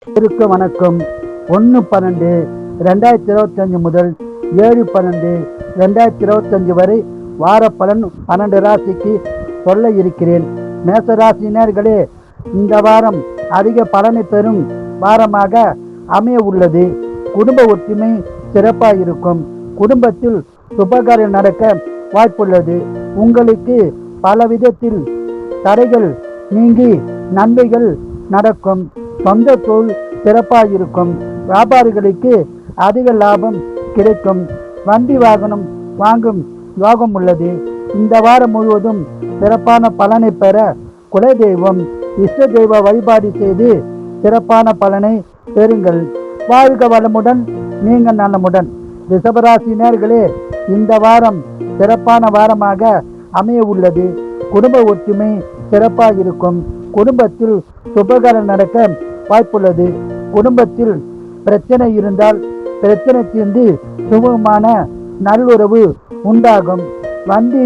வணக்கம். 1/12/2025 முதல் 7/12/2025 வரை வார பலன் 12 ராசிக்கு சொல்ல இருக்கிறேன். மேசராசினியர்களே, இந்த வாரம் அதிக பலனை பெறும் வாரமாக அமைய உள்ளது. குடும்ப ஒற்றுமை சிறப்பாக இருக்கும். குடும்பத்தில் சுபகாரியம் நடக்க வாய்ப்புள்ளது. உங்களுக்கு பல விதத்தில் தடைகள் நீங்கி நன்மைகள் நடக்கும். சொந்த தொழில் சிறப்பாக இருக்கும். வியாபாரிகளுக்கு அதிக லாபம் கிடைக்கும். வண்டி வாகனம் வாங்கும் யோகம் உள்ளது. இந்த வாரம் முழுவதும் சிறப்பான பலனை பெற குலதெய்வம் இஷ்ட தெய்வ வழிபாடு செய்து சிறப்பான பலனை பெறுங்கள். வாழ்க வளமுடன், நீங்கள் நலமுடன். ரிஷபராசினியர்களே, இந்த வாரம் சிறப்பான வாரமாக அமைய உள்ளது. குடும்ப ஒற்றுமை சிறப்பாக இருக்கும். குடும்பத்தில் சுபகாரம் நடக்க வாய்ப்புள்ளது. குடும்பத்தில் பிரச்சனை இருந்தால் பிரச்சனை தீர்ந்து சுமூகமான நல்லுறவு உண்டாகும். வண்டி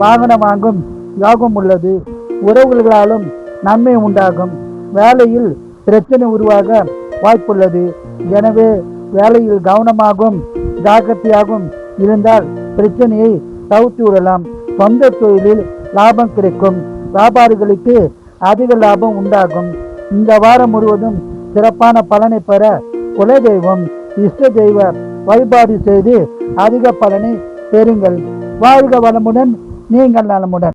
வாகனம் வாங்கும் யோகம் உள்ளது. உறவுகளாலும் நன்மை உண்டாகும். வேலையில் பிரச்சனை உருவாக வாய்ப்புள்ளது. எனவே வேலையில் கவனமாகவும் ஜாக்கிரதையாகவும் இருந்தால் பிரச்சனையை தவிர்த்து விடலாம். சொந்த தொழிலில் லாபம் கிடைக்கும். வியாபாரிகளுக்கு அதிக லாபம் உண்டாகும். இந்த வாரம் முழுவதும் சிறப்பான பலனை பெற குலதெய்வம் இஷ்ட தெய்வ வழிபாடு செய்து அதிக பலனை பெறுங்கள். வாழ்க வளமுடன், நீங்கள் நலமுடன்.